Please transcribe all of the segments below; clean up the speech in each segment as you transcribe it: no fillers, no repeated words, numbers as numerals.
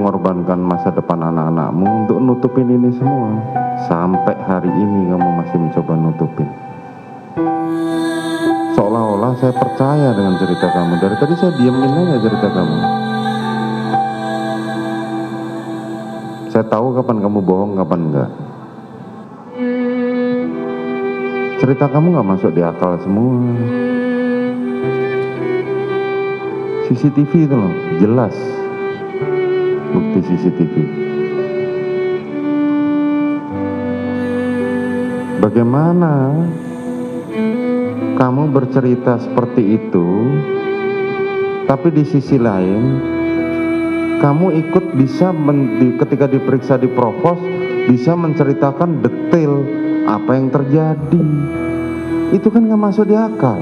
mengorbankan masa depan anak-anakmu untuk nutupin ini semua. Sampai hari ini kamu masih mencoba nutupin. Seolah-olah saya percaya dengan cerita kamu. Dari tadi saya diemin aja cerita kamu. Saya tahu kapan kamu bohong, kapan enggak. Cerita kamu gak masuk di akal semua. CCTV itu loh, jelas. Bukti CCTV. Bagaimana kamu bercerita seperti itu, tapi di sisi lain kamu ikut bisa ketika diperiksa di provos bisa menceritakan detail apa yang terjadi. Itu kan gak masuk di akal.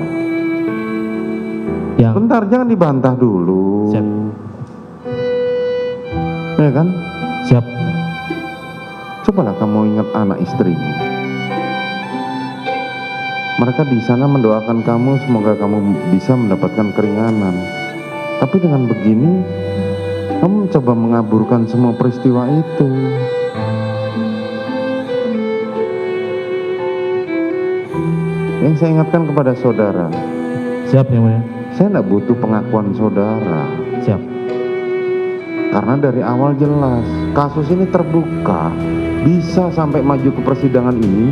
Bentar, jangan dibantah dulu. Siap. Ya kan? Siap. Cobalah kamu ingat anak istrimu. Mereka di sana mendoakan kamu, semoga kamu bisa mendapatkan keringanan. Tapi dengan begini, kamu mencoba mengaburkan semua peristiwa itu. Yang saya ingatkan kepada saudara. Siap, yang mulia. Saya tidak butuh pengakuan saudara. Siap. Karena dari awal jelas, kasus ini terbuka, bisa sampai maju ke persidangan ini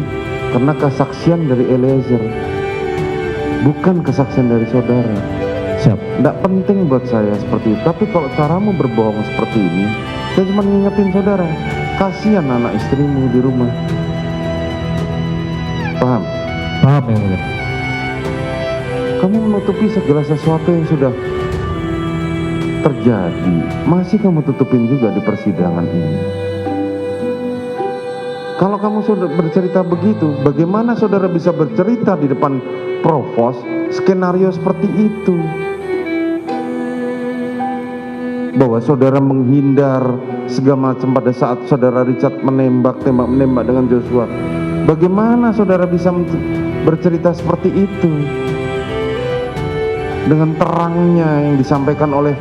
karena kesaksian dari Eliezer, bukan kesaksian dari saudara. Siap. Tidak penting buat saya seperti itu. Tapi kalau caramu berbohong seperti ini, saya cuma ngingetin saudara, kasihan anak istrimu di rumah. Paham? Paham, yang mulia. Kamu menutupi segala sesuatu yang sudah terjadi, masih kamu tutupin juga di persidangan ini. Kalau kamu sudah bercerita begitu, bagaimana saudara bisa bercerita di depan provos skenario seperti itu? Bahwa saudara menghindar segala macam pada saat saudara Richard menembak dengan Joshua. Bagaimana saudara bisa bercerita seperti itu? Dengan terangnya yang disampaikan oleh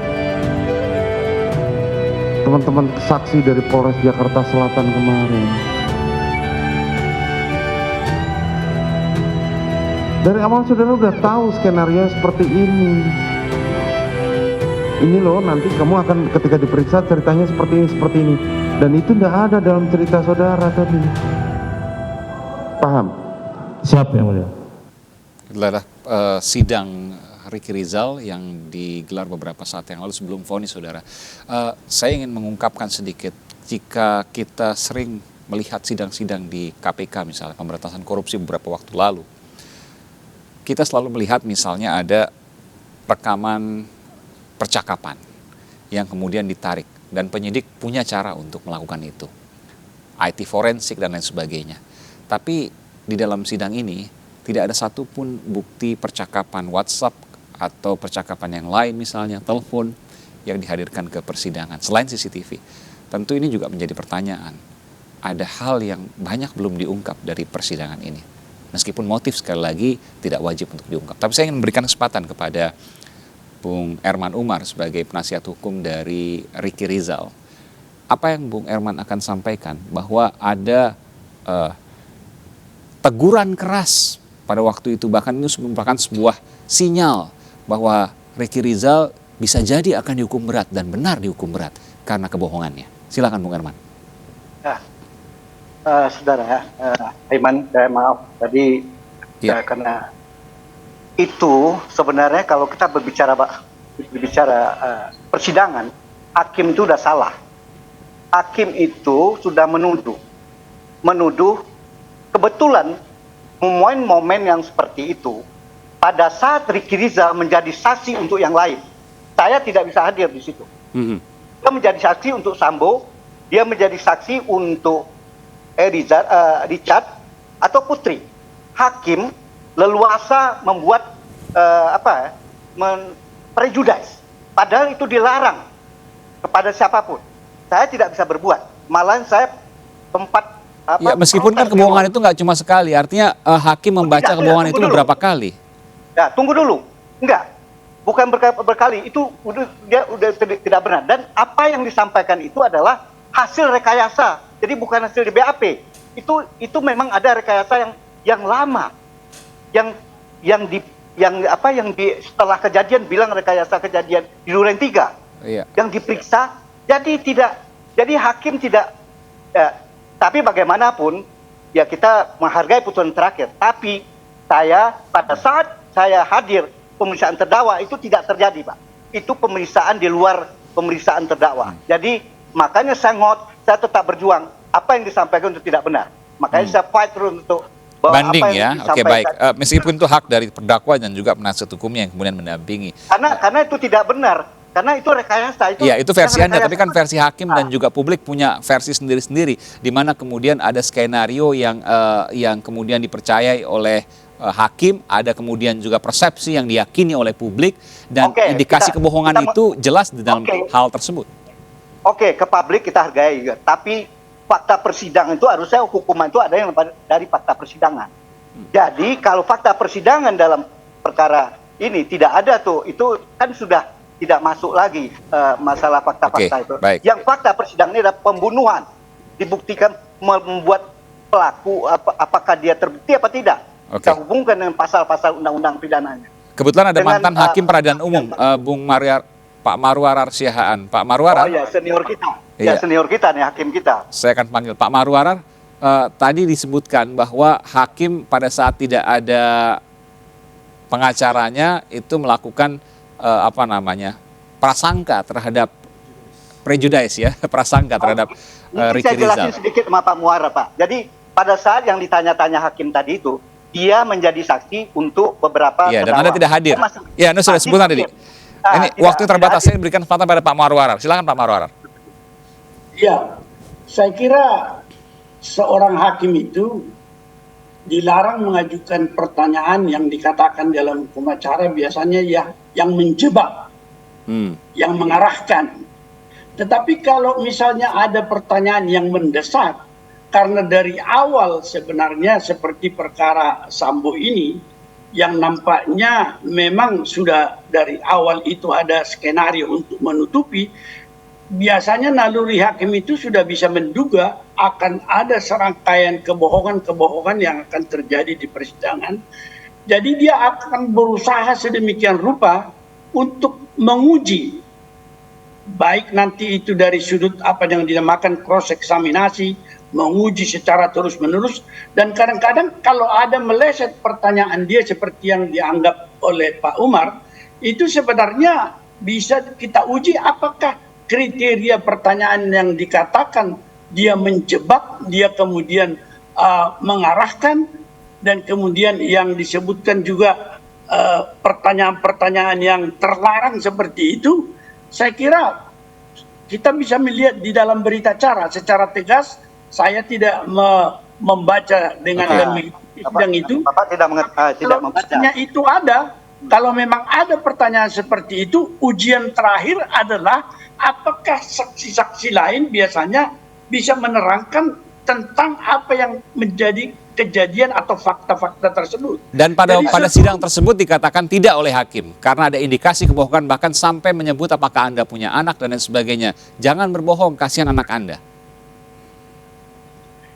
teman-teman saksi dari Polres Jakarta Selatan kemarin. Dari awal saudara udah tahu skenario seperti ini. Ini loh, nanti kamu akan ketika diperiksa ceritanya seperti ini. Dan itu tidak ada dalam cerita saudara tadi. Paham? Siap, yang mulia. Adalah sidang Ricky Rizal yang digelar beberapa saat yang lalu sebelum vonis, saudara. Saya ingin mengungkapkan sedikit, jika kita sering melihat sidang-sidang di KPK misalnya, pemberantasan korupsi beberapa waktu lalu, kita selalu melihat misalnya ada rekaman percakapan yang kemudian ditarik, dan penyidik punya cara untuk melakukan itu, IT forensik dan lain sebagainya. Tapi di dalam sidang ini tidak ada satupun bukti percakapan WhatsApp atau percakapan yang lain, misalnya telepon, yang dihadirkan ke persidangan selain CCTV. Tentu ini juga menjadi pertanyaan. Ada hal yang banyak belum diungkap dari persidangan ini. Meskipun motif sekali lagi tidak wajib untuk diungkap. Tapi saya ingin memberikan kesempatan kepada Bung Erman Umar sebagai penasihat hukum dari Ricky Rizal. Apa yang Bung Erman akan sampaikan bahwa ada teguran keras pada waktu itu, bahkan ini merupakan sebuah sinyal bahwa Ricky Rizal bisa jadi akan dihukum berat dan benar dihukum berat karena kebohongannya. Silakan Bung Erman. Saudara, Aiman, maaf tadi karena itu sebenarnya kalau kita berbicara persidangan, hakim itu sudah salah. Hakim itu sudah menuduh kebetulan momen yang seperti itu pada saat Ricky Rizal menjadi saksi untuk yang lain. Saya tidak bisa hadir di situ. Dia menjadi saksi untuk Sambo, dia menjadi saksi untuk Richard atau Putri. Hakim leluasa membuat prejudice, padahal itu dilarang kepada siapapun. Saya tidak bisa berbuat, malahan saya tempat meskipun kan kebohongan itu nggak cuma sekali, artinya hakim membaca kebohongan itu beberapa kali. Ya, tunggu dulu. Enggak. bukan berkali, itu dia udah tidak benar. Dan apa yang disampaikan itu adalah hasil rekayasa, jadi bukan hasil di BAP. Itu memang ada rekayasa yang lama, yang setelah kejadian bilang rekayasa kejadian di Duren 3 yang diperiksa. Jadi hakim tidak, tapi bagaimanapun ya kita menghargai putusan terakhir. Tapi pada saat saya hadir pemeriksaan terdakwa itu tidak terjadi, Pak. Itu pemeriksaan di luar pemeriksaan terdakwa. Jadi makanya saya tetap berjuang. Apa yang disampaikan itu tidak benar. Makanya saya fight terus untuk banding ya. Oke, baik. Meskipun itu hak dari terdakwa dan juga penasihat hukumnya yang kemudian mendampingi. Karena itu tidak benar. Karena itu rekayasa. Iya, itu versi Anda, tapi kan versi hakim dan juga publik punya versi sendiri-sendiri, di mana kemudian ada skenario yang kemudian dipercayai oleh hakim, ada kemudian juga persepsi yang diyakini oleh publik, dan indikasi kebohongan itu jelas di dalam hal tersebut. Oke, ke publik kita hargai juga, tapi fakta persidangan itu harusnya hukuman itu ada yang dari fakta persidangan. Jadi kalau fakta persidangan dalam perkara ini tidak ada tuh, itu kan sudah tidak masuk lagi masalah fakta-fakta itu. Baik. Yang fakta persidangan ini adalah pembunuhan, dibuktikan membuat pelaku apakah dia terbukti apa tidak. Kita hubungkan dengan pasal-pasal undang-undang pidananya. Kebetulan ada mantan hakim peradilan umum, Pak Marwarar Siahaan. Pak Marwarar. Oh ya, senior kita. Ya, senior kita nih, hakim kita. Saya akan panggil Pak Marwarar. Tadi disebutkan bahwa hakim pada saat tidak ada pengacaranya itu melakukan prasangka terhadap prejudice ya, prasangka terhadap Ricky Rizal. Saya jelasin sedikit sama Pak Muara, Pak. Jadi pada saat yang ditanya-tanya hakim tadi itu, dia menjadi saksi untuk beberapa dan Anda tidak hadir. Ya, Anda sudah sebutkan tadi. Ini waktu terbatas, saya berikan kesempatan pada Pak Marwarar. Silakan Pak Marwarar. Ya, saya kira seorang hakim itu dilarang mengajukan pertanyaan yang dikatakan dalam hukum acara biasanya yang menjebak, yang mengarahkan. Tetapi kalau misalnya ada pertanyaan yang mendesak, karena dari awal sebenarnya seperti perkara Sambo ini, yang nampaknya memang sudah dari awal itu ada skenario untuk menutupi, biasanya naluri hakim itu sudah bisa menduga akan ada serangkaian kebohongan-kebohongan yang akan terjadi di persidangan. Jadi dia akan berusaha sedemikian rupa untuk menguji, baik nanti itu dari sudut apa yang dinamakan cross eksaminasi, menguji secara terus-menerus, dan kadang-kadang kalau ada meleset pertanyaan dia seperti yang dianggap oleh Pak Umar, itu sebenarnya bisa kita uji apakah kriteria pertanyaan yang dikatakan dia menjebak, dia kemudian mengarahkan, dan kemudian yang disebutkan juga pertanyaan-pertanyaan yang terlarang seperti itu. Saya kira kita bisa melihat di dalam berita acara secara tegas. Saya tidak membaca dengan sidang itu. Bapak tidak membaca. Itu ada. Kalau memang ada pertanyaan seperti itu, ujian terakhir adalah apakah saksi-saksi lain biasanya bisa menerangkan tentang apa yang menjadi kejadian atau fakta-fakta tersebut. Dan pada sidang tersebut dikatakan tidak oleh hakim karena ada indikasi kebohongan, bahkan sampai menyebut apakah Anda punya anak dan lain sebagainya. Jangan berbohong, kasihan anak Anda.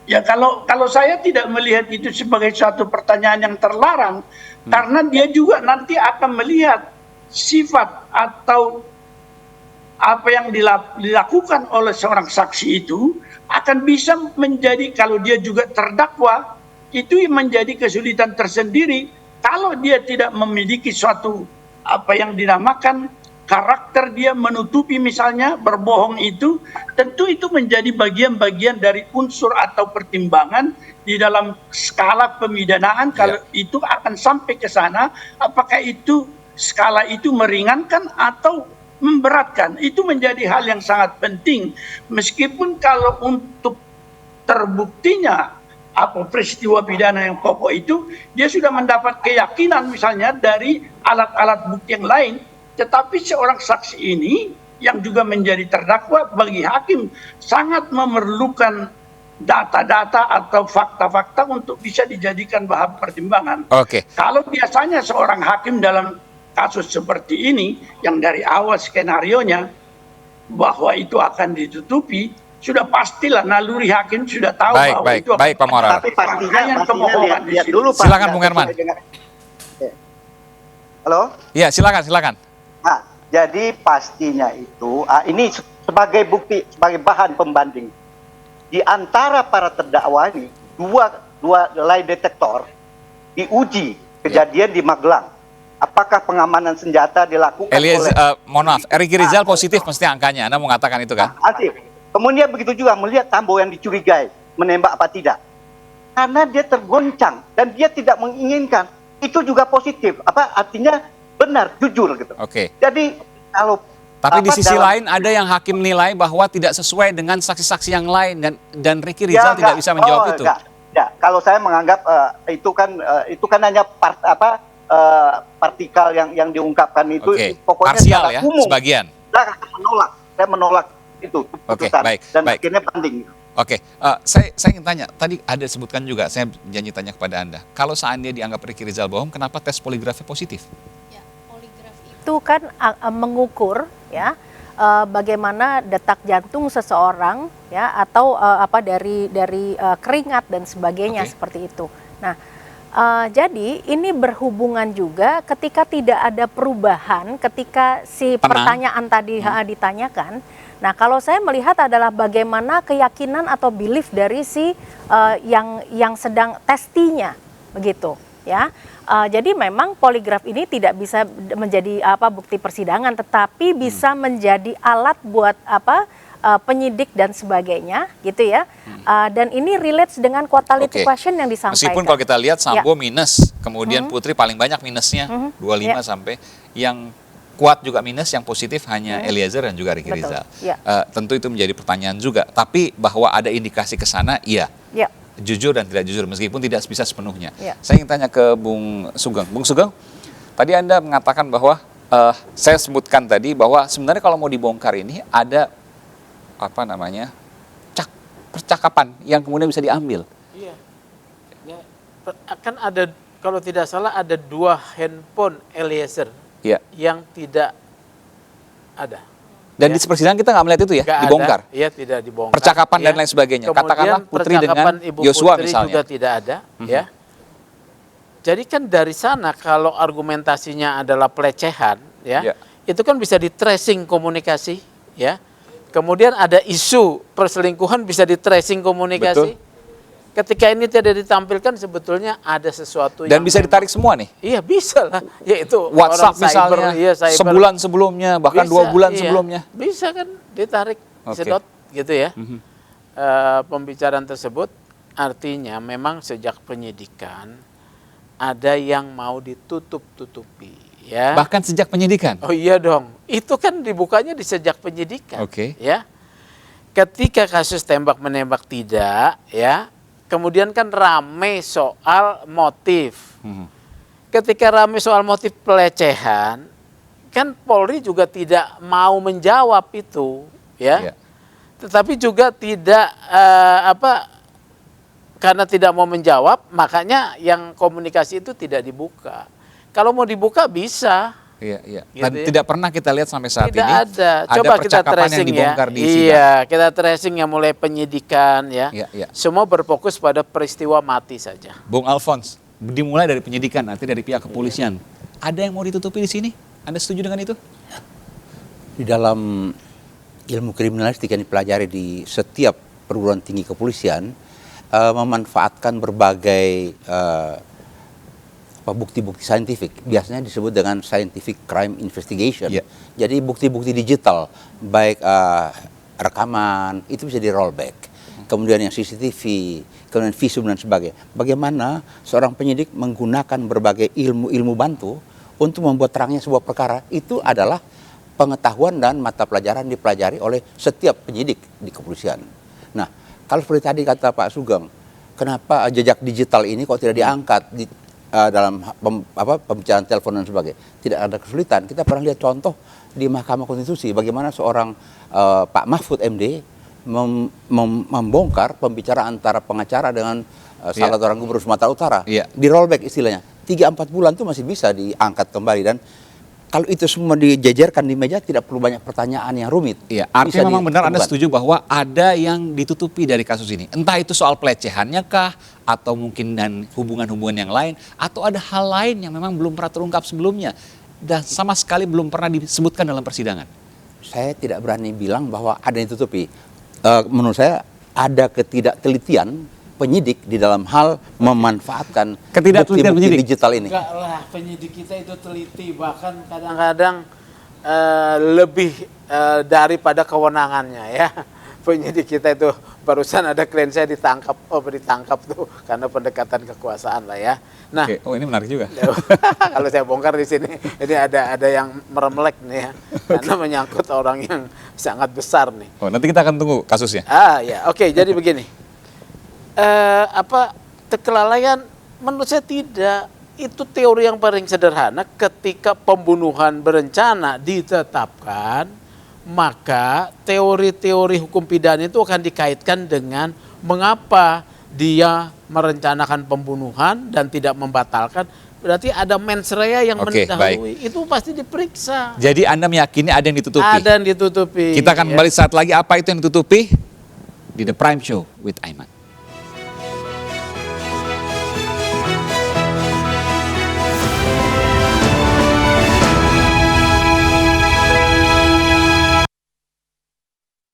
Ya kalau saya tidak melihat itu sebagai suatu pertanyaan yang terlarang, karena dia juga nanti akan melihat sifat atau apa yang dilakukan oleh seorang saksi itu akan bisa menjadi, kalau dia juga terdakwa, itu menjadi kesulitan tersendiri kalau dia tidak memiliki suatu apa yang dinamakan karakter dia menutupi, misalnya berbohong itu, tentu itu menjadi bagian-bagian dari unsur atau pertimbangan di dalam skala pemidanaan. Kalau itu akan sampai ke sana, apakah itu skala itu meringankan atau memberatkan, itu menjadi hal yang sangat penting. Meskipun kalau untuk terbuktinya apa peristiwa pidana yang pokok itu, dia sudah mendapat keyakinan misalnya dari alat-alat bukti yang lain. Tetapi seorang saksi ini yang juga menjadi terdakwa, bagi hakim sangat memerlukan data-data atau fakta-fakta untuk bisa dijadikan bahan pertimbangan. Kalau biasanya seorang hakim dalam kasus seperti ini yang dari awal skenarionya bahwa itu akan ditutupi, sudah pastilah naluri hakim sudah tahu bahwa itu akan Pak Moral. Tapi pastinya lihat dulu Pak. Silakan Bung Herman. Halo? Ya, silakan. Nah, jadi pastinya itu, ini sebagai bukti, sebagai bahan pembanding. Di antara para terdakwa ini, dua lie detektor diuji kejadian di Magelang. Apakah pengamanan senjata dilakukan oleh... Mohon maaf, Ricky Rizal positif mesti angkanya. Anda mengatakan itu kan? Aktif. Kemudian begitu juga melihat Sambo yang dicurigai, menembak apa tidak. Karena dia tergoncang dan dia tidak menginginkan. Itu juga positif. Artinya benar, jujur gitu. Oke. Jadi kalau Tapi di sisi lain ada yang hakim nilai bahwa tidak sesuai dengan saksi-saksi yang lain dan Ricky Rizal tidak bisa menjawab itu. Ya, kalau saya menganggap itu kan hanya partikel yang diungkapkan itu pokoknya parsial ya, umum. Sebagian. Saya menolak itu putusan dan akhirnya banding. Oke, saya ingin tanya, tadi ada sebutkan juga, saya janji tanya kepada Anda, kalau seandainya dianggap Ricky Rizal bohong, kenapa tes poligrafi positif? Ya, poligraf itu kan mengukur ya bagaimana detak jantung seseorang ya atau dari keringat dan sebagainya seperti itu. Nah, jadi ini berhubungan juga ketika tidak ada perubahan ketika si pertanyaan tadi ditanyakan. Nah, kalau saya melihat adalah bagaimana keyakinan atau belief dari si yang sedang testinya, begitu, ya. Jadi memang poligraf ini tidak bisa menjadi bukti persidangan, tetapi bisa menjadi alat buat penyidik dan sebagainya, gitu ya. Dan ini relates dengan quality question yang disampaikan. Meskipun kalau kita lihat Sambo minus, kemudian Putri paling banyak minusnya 25 sampai yang kuat juga minus, yang positif hanya Eliezer dan juga Ricky Rizal. Tentu itu menjadi pertanyaan juga. Tapi bahwa ada indikasi ke sana, iya. Jujur dan tidak jujur, meskipun tidak bisa sepenuhnya. Saya ingin tanya ke Bung Sugeng. Bung Sugeng, tadi Anda mengatakan bahwa, saya sebutkan tadi bahwa sebenarnya kalau mau dibongkar ini ada percakapan yang kemudian bisa diambil. Iya. Ya, akan ada, kalau tidak salah ada 2 handphone Eliezer. Yang tidak ada. Dan di persidangan kita nggak melihat itu ya, dibongkar? Iya, tidak dibongkar. Percakapan dan lain sebagainya. Kemudian katakanlah Putri dengan Yosua misalnya. Juga tidak ada, ya. Jadi kan dari sana kalau argumentasinya adalah pelecehan, ya, itu kan bisa di tracing komunikasi, ya. Kemudian ada isu perselingkuhan bisa di tracing komunikasi. Betul. Ketika ini tidak ditampilkan sebetulnya ada sesuatu dan bisa ditarik semua nih. Iya, bisa lah. Yaitu WhatsApp misalnya cyber, sebulan sebelumnya bahkan bisa, 2 bulan sebelumnya. Bisa kan ditarik sedot gitu ya. Pembicaraan tersebut artinya memang sejak penyidikan ada yang mau ditutup-tutupi ya. Bahkan sejak penyidikan. Oh iya dong. Itu kan dibukanya di sejak penyidikan. Ya. Ketika kasus tembak menembak tidak ya. Kemudian kan rame soal motif. Ketika rame soal motif pelecehan, kan Polri juga tidak mau menjawab itu, ya. Tetapi juga tidak karena tidak mau menjawab, makanya yang komunikasi itu tidak dibuka. Kalau mau dibuka bisa. Iya. Dan tidak pernah kita lihat sampai saat tidak ini ada. Coba kita tracing yang dibongkar ya. Di sidang. Iya, kita tracing yang mulai penyidikan ya. Semua berfokus pada peristiwa mati saja. Bung Alphonse, dimulai dari penyidikan, nanti dari pihak kepolisian. Ada yang mau ditutupi di sini? Anda setuju dengan itu? Di dalam ilmu kriminalistik yang dipelajari di setiap perguruan tinggi kepolisian, memanfaatkan berbagai bukti-bukti saintifik, biasanya disebut dengan scientific crime investigation. Jadi bukti-bukti digital, baik rekaman, itu bisa di rollback. Kemudian yang CCTV, kemudian visum dan sebagainya. Bagaimana seorang penyidik menggunakan berbagai ilmu-ilmu bantu untuk membuat terangnya sebuah perkara, itu adalah pengetahuan dan mata pelajaran dipelajari oleh setiap penyidik di kepolisian. Nah, kalau seperti tadi kata Pak Sugeng, kenapa jejak digital ini kok tidak diangkat dalam pembicaraan telepon dan sebagainya? Tidak ada kesulitan. Kita pernah lihat contoh di Mahkamah Konstitusi bagaimana seorang Pak Mahfud MD membongkar pembicaraan antara pengacara dengan salah seorang gubernur Sumatera Utara. Di rollback istilahnya. 3-4 bulan itu masih bisa diangkat kembali, dan kalau itu semua dijajarkan di meja tidak perlu banyak pertanyaan yang rumit. Iya, artinya memang benar Anda ditemukan. setuju bahwa ada yang ditutupi dari kasus ini. Entah itu soal pelecehannya kah, atau mungkin dan hubungan-hubungan yang lain, atau ada hal lain yang memang belum pernah terungkap sebelumnya dan sama sekali belum pernah disebutkan dalam persidangan. Saya tidak berani bilang bahwa ada yang ditutupi. Menurut saya ada ketidaktelitian penyidik di dalam hal memanfaatkan Ketidaktelitian bukti-bukti penyidik? digital ini. Enggak lah, penyidik kita itu teliti, bahkan kadang-kadang lebih daripada kewenangannya ya. Penyidik kita itu barusan ada klien saya ditangkap tuh karena pendekatan kekuasaan lah ya. Nah, Oke. Oh, ini menarik juga. kalau saya bongkar di sini, ini ada yang meremlek nih ya, karena menyangkut orang yang sangat besar nih. Oh, nanti kita akan tunggu kasusnya. Ya, oke. Jadi begini, kelalaian menurut saya tidak. Itu teori yang paling sederhana. Ketika pembunuhan berencana ditetapkan, maka teori-teori hukum pidana itu akan dikaitkan dengan mengapa dia merencanakan pembunuhan dan tidak membatalkan. Berarti ada mens rea yang Oke, mendahului. Itu pasti diperiksa. Jadi Anda meyakini ada yang ditutupi? Ada yang ditutupi. Kita akan kembali saat lagi, apa itu yang ditutupi? Di The Prime Show with Aiman.